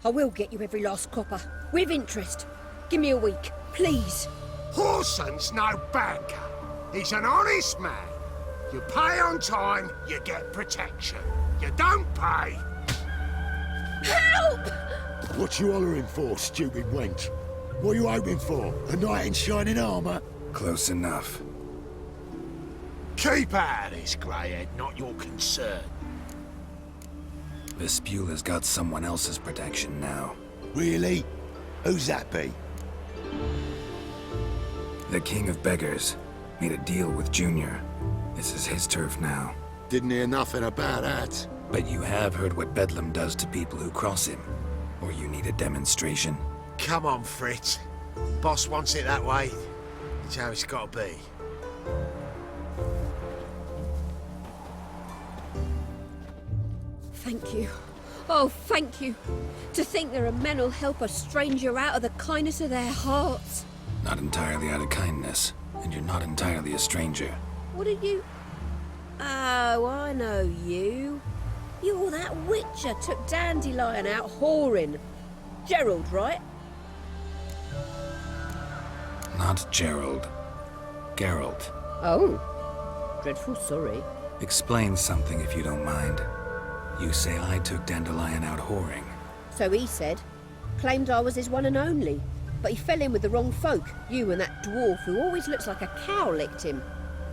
I will get you every last copper, with interest. Give me a week, please. Horson's no banker. He's an honest man. You pay on time, you get protection. You don't pay. Help! What you hollering for, stupid wench? What you hoping for? A knight in shining armour? Close enough. Keep out of this, greyhead, not your concern. Vespula's got someone else's protection now. Really? Who's that be? The King of Beggars made a deal with Junior. This is his turf now. Didn't hear nothing about that. But you have heard what Bedlam does to people who cross him. Or you need a demonstration? Come on, Fritz. Boss wants it that way. It's how it's got to be. Thank you. Oh, thank you. To think there are men who'll help a stranger out of the kindness of their hearts. Not entirely out of kindness, and you're not entirely a stranger. What are you? Oh, I know you. You're that witcher took Dandelion out whoring. Gerald, right? Not Gerald. Geralt. Oh. Dreadful sorry. Explain something if you don't mind. You say I took Dandelion out whoring. So he said. Claimed I was his one and only. But he fell in with the wrong folk. You and that dwarf who always looks like a cow licked him.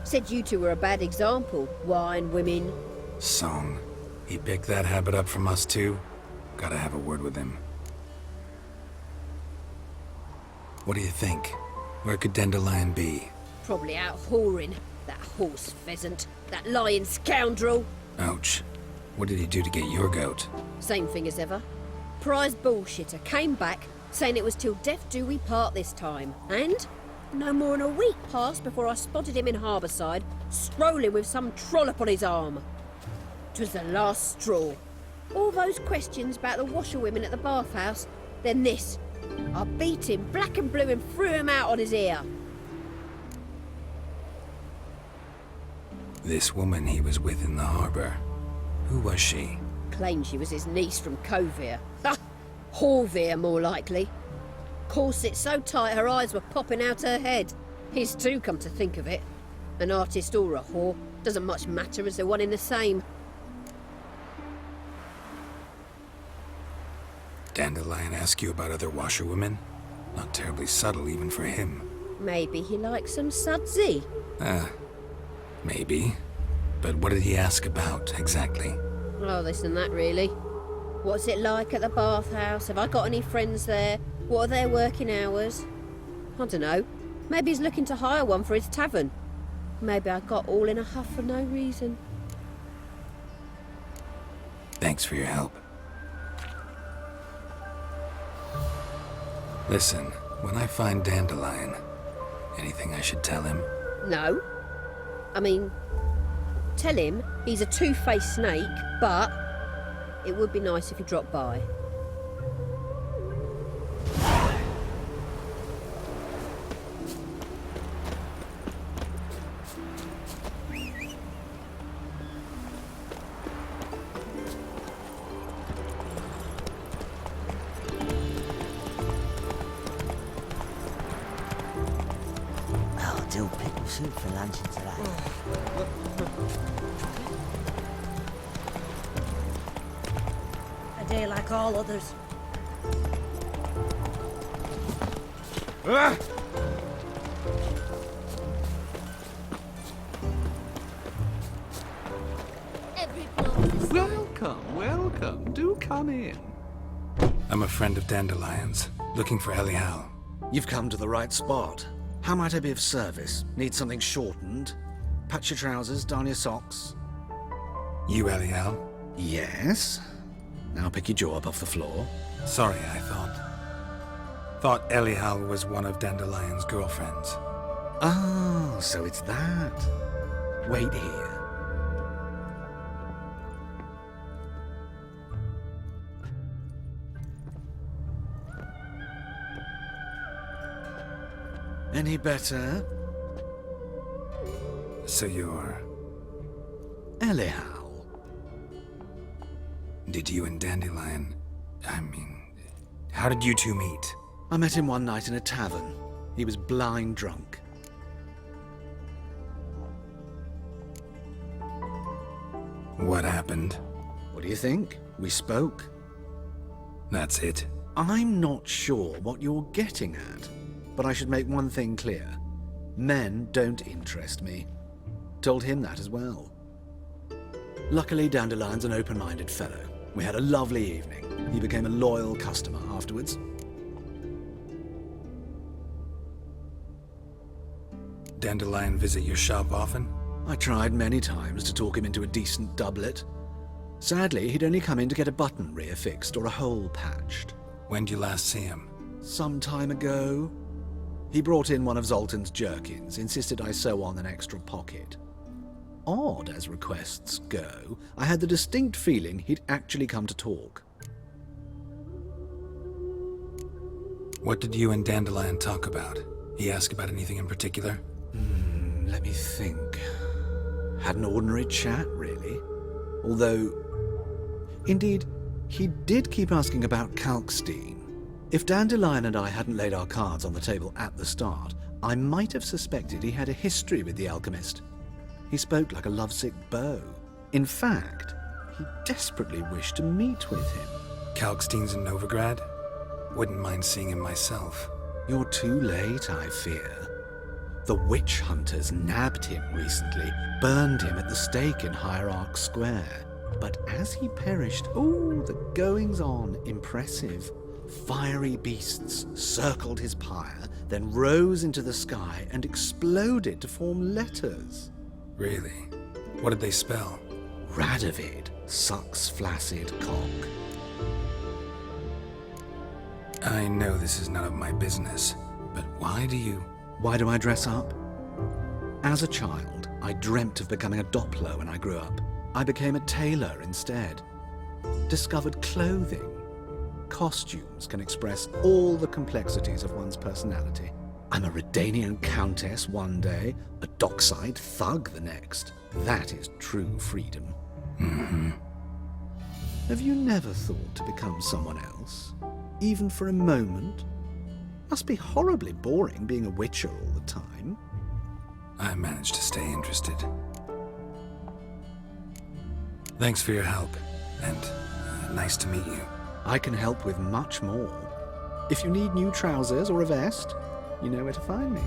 Said you two were a bad example. Wine, women. Song. He picked that habit up from us too? Gotta have a word with him. What do you think? Where could Dandelion be? Probably out whoring. That horse pheasant. That lying scoundrel. Ouch. What did he do to get your goat? Same thing as ever. Prize bullshitter came back, saying it was till death do we part this time. And no more than a week passed before I spotted him in Harbourside, strolling with some trollop on his arm. 'Twas the last straw. All those questions about the washerwomen at the bathhouse, then this. I beat him black and blue and threw him out on his ear. This woman he was with in the harbor. Who was she? Claimed she was his niece from Kovir. Ha! Horvir, more likely. Corset so tight her eyes were popping out her head. His too, come to think of it. An artist or a whore, doesn't much matter as they're one in the same. Dandelion ask you about other washerwomen? Not terribly subtle even for him. Maybe he likes some sudsy. Maybe. But what did he ask about, exactly? Oh, this and that, really. What's it like at the bathhouse? Have I got any friends there? What are their working hours? I don't know. Maybe he's looking to hire one for his tavern. Maybe I got all in a huff for no reason. Thanks for your help. Listen, when I find Dandelion, anything I should tell him? No. I mean, tell him he's a two-faced snake, but it would be nice if he dropped by. Dill pickle soup for lunch today. A day like all others. Welcome, welcome. Do come in. I'm a friend of Dandelion's, looking for Elial. You've come to the right spot. How might I be of service? Need something shortened? Patch your trousers, darn your socks. You Elial? Yes. Now pick your jaw up off the floor. Sorry, I thought Elial was one of Dandelion's girlfriends. Oh, so it's that. Wait here. Any better? So you're... Elial. Did you and Dandelion... I mean, How did you two meet? I met him one night in a tavern. He was blind drunk. What happened? What do you think? We spoke. That's it. I'm not sure what you're getting at, but I should make one thing clear. Men don't interest me. Told him that as well. Luckily, Dandelion's an open-minded fellow. We had a lovely evening. He became a loyal customer afterwards. Dandelion visit your shop often? I tried many times to talk him into a decent doublet. Sadly, he'd only come in to get a button reaffixed or a hole patched. When did you last see him? Some time ago. He brought in one of Zoltan's jerkins, insisted I sew on an extra pocket. Odd as requests go, I had the distinct feeling he'd actually come to talk. What did you and Dandelion talk about? He asked about anything in particular? Let me think. Had an ordinary chat, really. Although, indeed, he did keep asking about Kalkstein. If Dandelion and I hadn't laid our cards on the table at the start, I might have suspected he had a history with the alchemist. He spoke like a lovesick beau. In fact, he desperately wished to meet with him. Kalkstein's in Novigrad? Wouldn't mind seeing him myself. You're too late, I fear. The witch hunters nabbed him recently, burned him at the stake in Hierarch Square. But as he perished, the goings-on impressive. Fiery beasts circled his pyre, then rose into the sky and exploded to form letters. Really? What did they spell? Radovid sucks flaccid cock. I know this is none of my business, but why do I dress up? As a child, I dreamt of becoming a Doppler when I grew up. I became a tailor instead. Discovered clothing. Costumes can express all the complexities of one's personality. I'm a Redanian countess one day, a dockside thug the next. That is true freedom. Mm-hmm. Have you never thought to become someone else? Even for a moment? Must be horribly boring being a witcher all the time. I managed to stay interested. Thanks for your help, and nice to meet you. I can help with much more. If you need new trousers or a vest, you know where to find me.